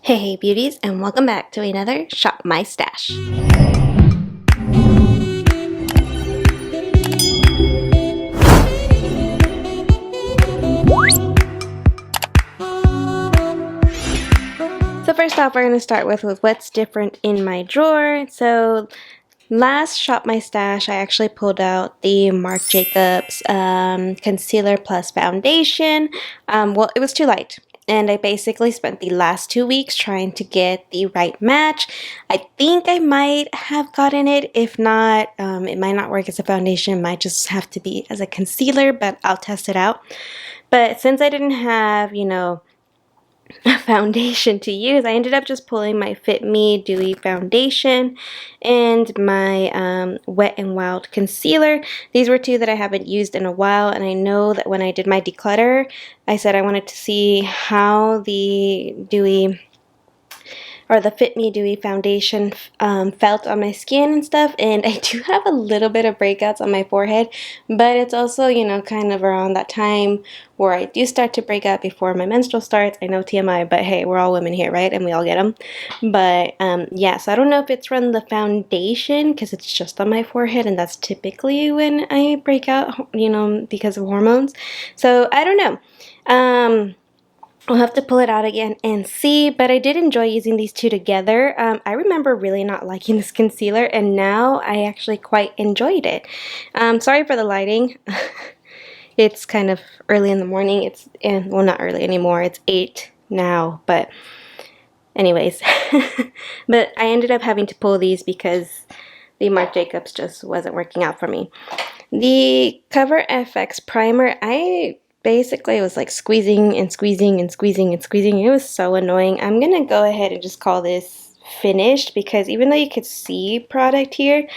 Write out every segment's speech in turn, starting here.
Hey beauties, and welcome back to another Shop My Stash. So first off, we're going to start with what's different in my drawer. So last Shop My Stash, I actually pulled out the Marc Jacobs Concealer Plus Foundation. Well, it was too light. And I basically spent the last 2 weeks trying to get the right match. I think I might have gotten it. If not, it might not work as a foundation. It might just have to be as a concealer, but I'll test it out. But since I didn't have, a foundation to use, I ended up just pulling my Fit Me Dewy Foundation and my Wet n Wild Concealer. These were two that I haven't used in a while, and I know that when I did my declutter, I said I wanted to see how the Fit Me Dewy Foundation felt on my skin and stuff, and I do have a little bit of breakouts on my forehead, but it's also, kind of around that time where I do start to break out before my menstrual starts. I know TMI, but hey, we're all women here, right? And we all get them. But yeah, so I don't know if it's from the foundation because it's just on my forehead, and that's typically when I break out, because of hormones. So I don't know. I'll have to pull it out again and see, but I did enjoy using these two together. I remember really not liking this concealer, and now I actually quite enjoyed it. Sorry for the lighting. It's kind of early in the morning. Well, not early anymore. It's 8 now, but anyways. But I ended up having to pull these because the Marc Jacobs just wasn't working out for me. The Cover FX primer, basically, it was like squeezing and squeezing and squeezing and squeezing. It was so annoying. I'm going to go ahead and just call this finished because even though you could see product here,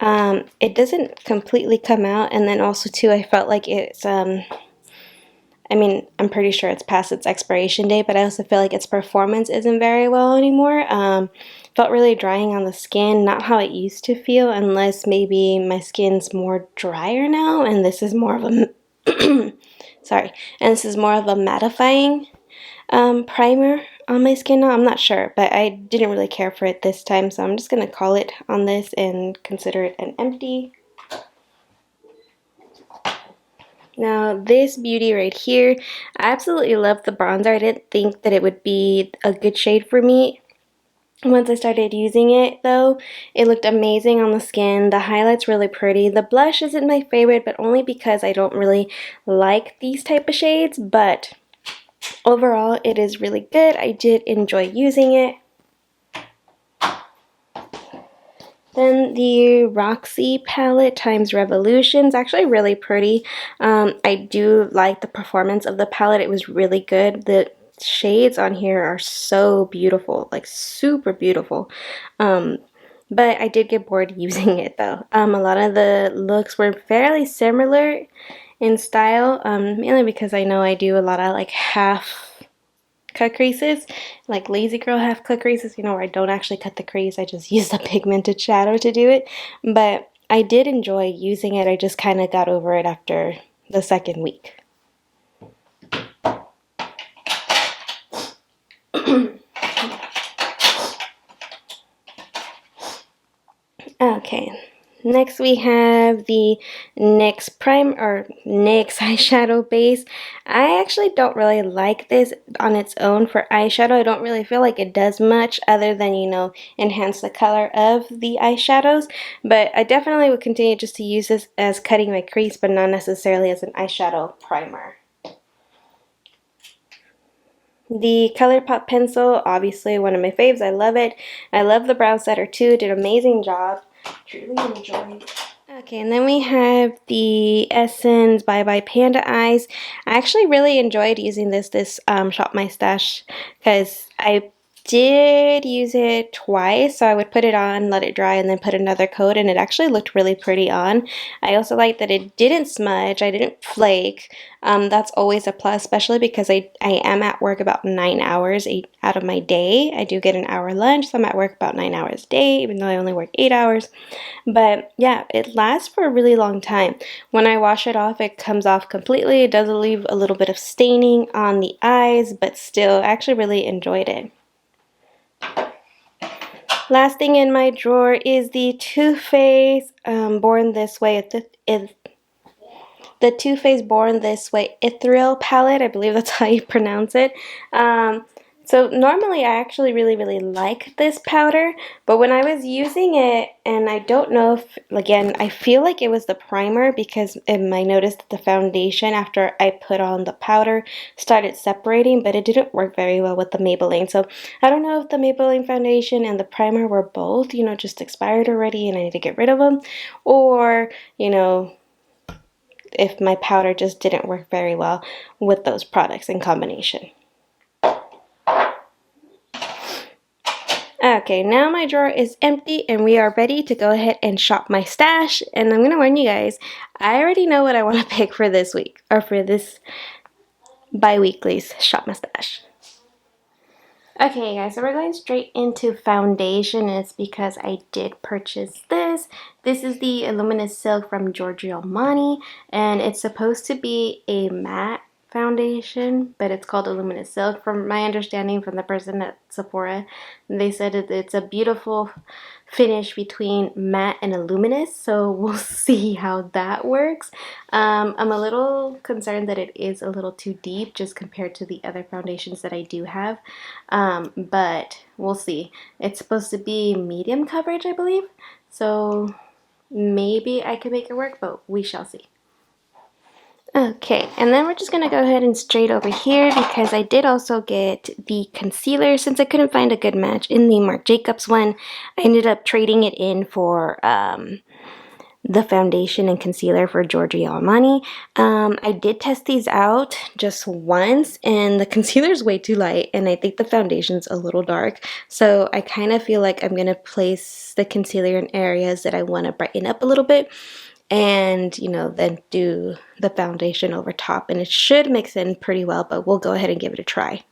it doesn't completely come out. And then also, too, I felt like it's, I'm pretty sure it's past its expiration date, but I also feel like its performance isn't very well anymore. Felt really drying on the skin, not how it used to feel, unless maybe my skin's more drier now, and this is more of a... Sorry, and this is more of a mattifying primer on my skin now. I'm not sure, but I didn't really care for it this time, so I'm just going to call it on this and consider it an empty. Now this beauty right here, I absolutely love the bronzer. I didn't think that it would be a good shade for me. Once I started using it, though, it looked amazing on the skin. The highlight's really pretty. The blush isn't my favorite, but only because I don't really like these type of shades. But overall, it is really good. I did enjoy using it. Then the Roxy palette times Revolution's actually really pretty. I do like the performance of the palette. It was really good. The shades on here are so beautiful, like super beautiful. But I did get bored using it though. A lot of the looks were fairly similar in style, mainly because I know I do a lot of like half cut creases, like lazy girl half cut creases, where I don't actually cut the crease, I just use the pigmented shadow to do it. But I did enjoy using it. I just kind of got over it after the second week. Okay, next we have the NYX NYX eyeshadow base. I actually don't really like this on its own for eyeshadow. I don't really feel like it does much other than, enhance the color of the eyeshadows. But I definitely would continue just to use this as cutting my crease, but not necessarily as an eyeshadow primer. The ColourPop pencil, obviously one of my faves. I love it. I love the brow setter too. Did an amazing job. Truly enjoyed it. Okay, and then we have the Essence Bye Bye Panda Eyes. I actually really enjoyed using this Shop My Stash because I did use it twice. So I would put it on, let it dry, and then put another coat, and it actually looked really pretty on. I also like that it didn't smudge, I didn't flake. That's always a plus, especially because I am at work about 9 hours out of my day. I do get an hour lunch, so I'm at work about 9 hours a day, even though I only work 8 hours. But yeah, it lasts for a really long time. When I wash it off, it comes off completely. It does leave a little bit of staining on the eyes, but still, I actually really enjoyed it. Last thing in my drawer is the Too Faced Born This Way. The Too Faced Born This Way Ethereal palette. I believe that's how you pronounce it. So normally I actually really like this powder, but when I was using it, and I don't know if, again, I feel like it was the primer, because I noticed that the foundation after I put on the powder started separating, but it didn't work very well with the Maybelline. So I don't know if the Maybelline foundation and the primer were both, you know, just expired already and I need to get rid of them, or, you know, if my powder just didn't work very well with those products in combination. Okay, now my drawer is empty and we are ready to go ahead and shop my stash. And I'm going to warn you guys, I already know what I want to pick for this week, or for this bi-weekly's shop my stash. Okay guys, so we're going straight into foundation. It's because I did purchase this. This is the Luminous Silk from Giorgio Armani, and it's supposed to be a matte foundation, but it's called a Luminous Silk. From my understanding from the person at Sephora, they said it's a beautiful finish between matte and a luminous, so we'll see how that works. I'm a little concerned that it is a little too deep just compared to the other foundations that I do have, but we'll see. It's supposed to be medium coverage, I believe, so maybe I can make it work, but we shall see. Okay, and then we're just going to go ahead and straight over here, because I did also get the concealer. Since I couldn't find a good match in the Marc Jacobs one, I ended up trading it in for the foundation and concealer for Giorgio Armani. I did test these out just once, and the concealer is way too light, and I think the foundation's a little dark. So I kind of feel like I'm going to place the concealer in areas that I want to brighten up a little bit, and, you know, then do the foundation over top, and it should mix in pretty well, but we'll go ahead and give it a try.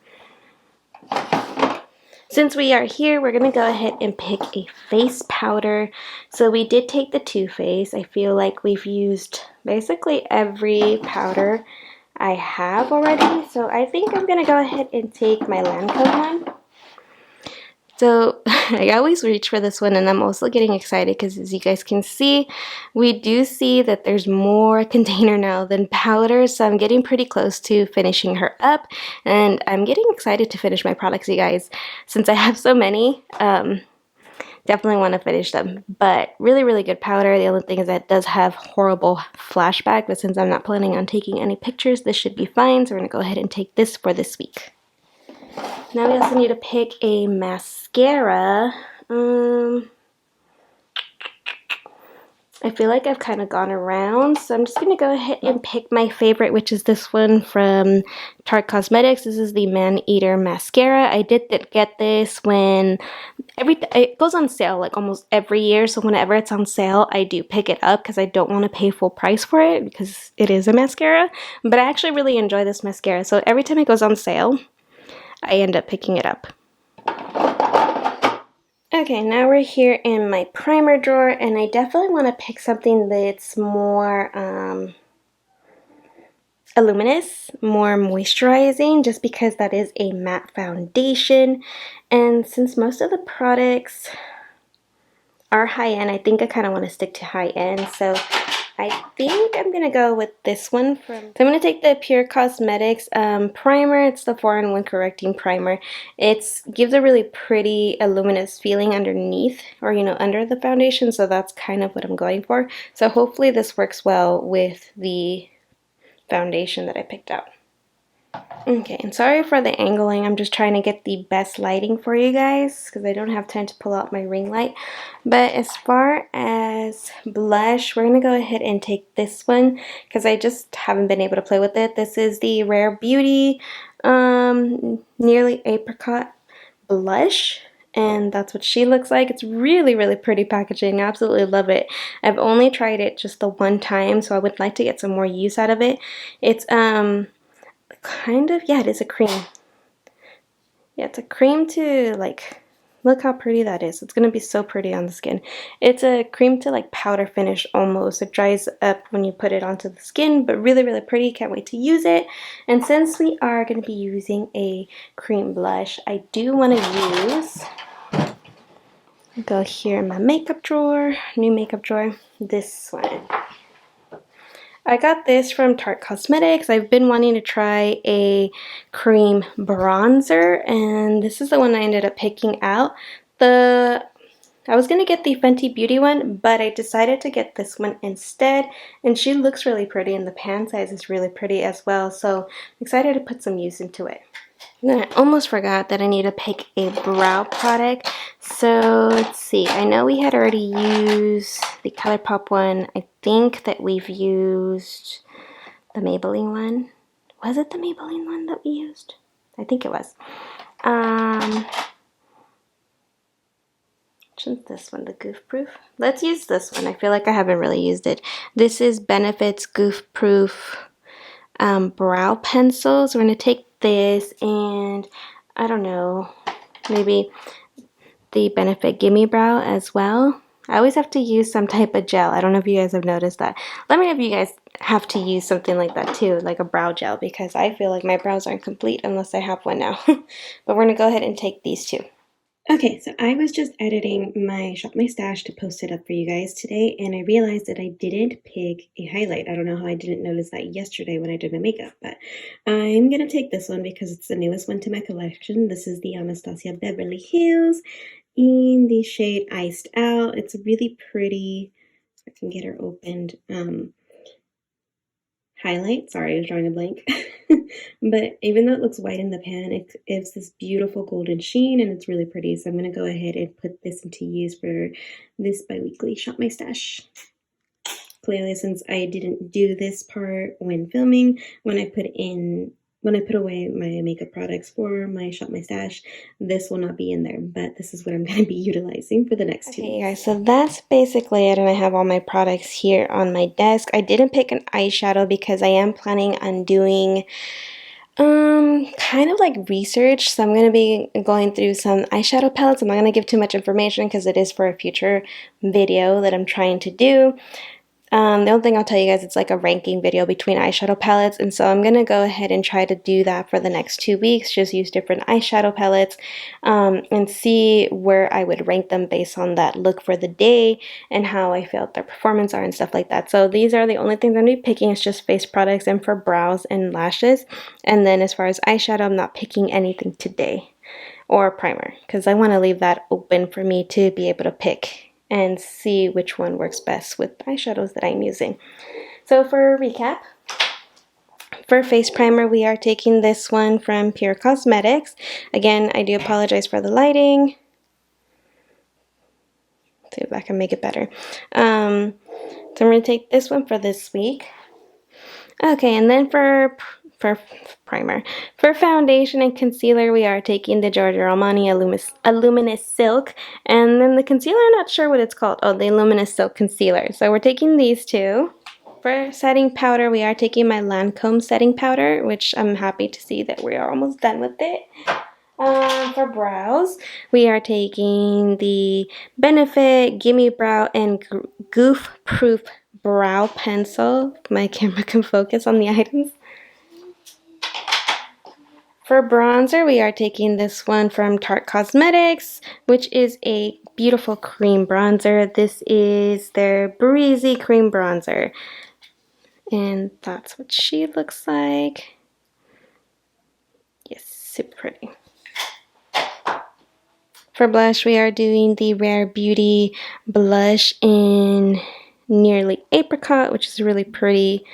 Since we are here, we're going to go ahead and pick a face powder. So we did take the Too Faced. I feel like we've used basically every powder I have already, so I think I'm going to go ahead and take my Lancome one. So I always reach for this one, and I'm also getting excited because, as you guys can see, we do see that there's more container now than powder, so I'm getting pretty close to finishing her up, and I'm getting excited to finish my products, you guys. Since I have so many, definitely want to finish them, but really good powder. The only thing is that it does have horrible flashback, but since I'm not planning on taking any pictures, this should be fine, so we're going to go ahead and take this for this week. Now we also need to pick a mascara. I feel like I've kind of gone around, so I'm just going to go ahead and pick my favorite, which is this one from Tarte Cosmetics. This is the Man Eater Mascara. I did get this when it goes on sale like almost every year, so whenever it's on sale, I do pick it up because I don't want to pay full price for it because it is a mascara. But I actually really enjoy this mascara, so every time it goes on sale, I end up picking it up. Okay, now we're here in my primer drawer, and I definitely want to pick something that's more luminous, more moisturizing, just because that is a matte foundation. And since most of the products are high-end, I think I kind of want to stick to high-end, so I think I'm going to go with this one. So I'm going to take the Pure Cosmetics primer. It's the 4-in-1 correcting primer. It gives a really pretty luminous feeling underneath, or, you know, under the foundation, so that's kind of what I'm going for. So hopefully this works well with the foundation that I picked out. Okay, and sorry for the angling. I'm just trying to get the best lighting for you guys because I don't have time to pull out my ring light. But as far as blush, we're going to go ahead and take this one because I just haven't been able to play with it. This is the Rare Beauty Nearly Apricot blush. And that's what she looks like. It's really pretty packaging. I absolutely love it. I've only tried it just the one time, so I would like to get some more use out of it. It's kind of, yeah, it is a cream. Yeah, it's a cream to, like, look how pretty that is. It's gonna be so pretty on the skin. It's a cream to, like, powder finish almost. It dries up when you put it onto the skin, but really pretty. Can't wait to use it. And since we are gonna be using a cream blush, I do want to use Go here in my makeup drawer, new makeup drawer, this one. I got this from Tarte Cosmetics. I've been wanting to try a cream bronzer, and this is the one I ended up picking out. I was going to get the Fenty Beauty one, but I decided to get this one instead, and she looks really pretty, and the pan size is really pretty as well, so I'm excited to put some use into it. And then I almost forgot that I need to pick a brow product. So let's see. I know we had already used the ColourPop one. I think that we've used the Maybelline one. Was it the Maybelline one that we used? I think it was. Which is this one, the Goof Proof? Let's use this one. I feel like I haven't really used it. This is Benefit's Goof Proof brow pencil. So we're going to take this and, I don't know, maybe the Benefit Gimme Brow as well. I always have to use some type of gel. I don't know if you guys have noticed that. Let me know if you guys have to use something like that too, like a brow gel, because I feel like my brows aren't complete unless I have one now. But we're going to go ahead and take these two. Okay, so I was just editing my Shop My Stash to post it up for you guys today, and I realized that I didn't pick a highlight. I don't know how I didn't notice that yesterday when I did my makeup, but I'm going to take this one because it's the newest one to my collection. This is the Anastasia Beverly Hills in the shade Iced Out. It's really pretty. I can get her opened. Highlight. Sorry, I was drawing a blank. But even though it looks white in the pan, it gives this beautiful golden sheen, and it's really pretty. So I'm going to go ahead and put this into use for this bi-weekly Shop My Stash. Clearly, since I didn't do this part when filming, when I put away my makeup products for my Shop My Stash, this will not be in there, but this is what I'm going to be utilizing for the next 2 weeks. Okay, guys, so that's basically it, and I have all my products here on my desk. I didn't pick an eyeshadow because I am planning on doing kind of like research, so I'm going to be going through some eyeshadow palettes. I'm not going to give too much information because it is for a future video that I'm trying to do. The only thing I'll tell you guys, it's like a ranking video between eyeshadow palettes, and so I'm going to go ahead and try to do that for the next 2 weeks, just use different eyeshadow palettes, and see where I would rank them based on that look for the day and how I felt their performance are and stuff like that. So these are the only things I'm going to be picking. It's just face products and for brows and lashes, and then as far as eyeshadow, I'm not picking anything today, or primer, because I want to leave that open for me to be able to pick and see which one works best with the eyeshadows that I'm using. So for a recap, for face primer, we are taking this one from Pure Cosmetics. Again, I do apologize for the lighting. See if I can make it better. So I'm going to take this one for this week. Okay, and then for primer. For foundation and concealer, we are taking the Giorgio Armani Luminous Silk. And then the concealer, I'm not sure what it's called. Oh, the Luminous Silk Concealer. So we're taking these two. For setting powder, we are taking my Lancome setting powder, which I'm happy to see that we are almost done with it. For brows, we are taking the Benefit Gimme Brow and Goof Proof Brow Pencil. My camera can focus on the items. For bronzer, we are taking this one from Tarte Cosmetics, which is a beautiful cream bronzer. This is their Breezy Cream Bronzer. And that's what she looks like. Yes, super pretty. For blush, we are doing the Rare Beauty blush in Nearly Apricot, which is a really pretty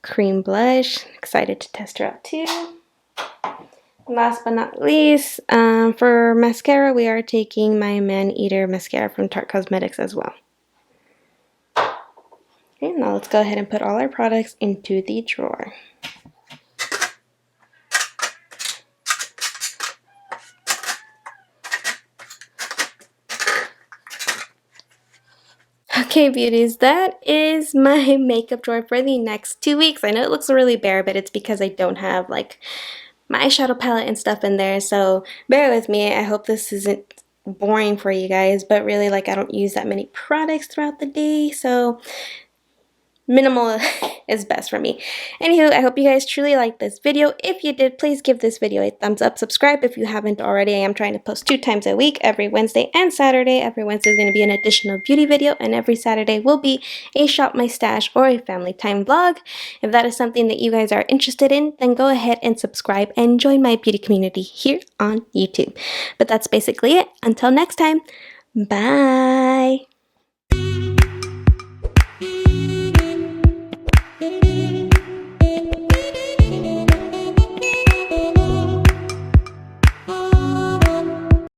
cream blush. Excited to test her out too. Last but not least, for mascara, we are taking my Man Eater mascara from Tarte Cosmetics as well. Okay, now let's go ahead and put all our products into the drawer. Okay, beauties, that is my makeup drawer for the next 2 weeks. I know it looks really bare, but it's because I don't have like my eyeshadow palette and stuff in there, so bear with me. I hope this isn't boring for you guys, but really, like, I don't use that many products throughout the day, so minimal is best for me. Anywho, I hope you guys truly liked this video. If you did, please give this video a thumbs up. Subscribe if you haven't already. I am trying to post 2 times a week, every Wednesday and Saturday. Every Wednesday is going to be an additional beauty video, and every Saturday will be a shop my stash or a family time vlog. If that is something that you guys are interested in, then go ahead and subscribe and join my beauty community here on YouTube. But that's basically it. Until next time, bye!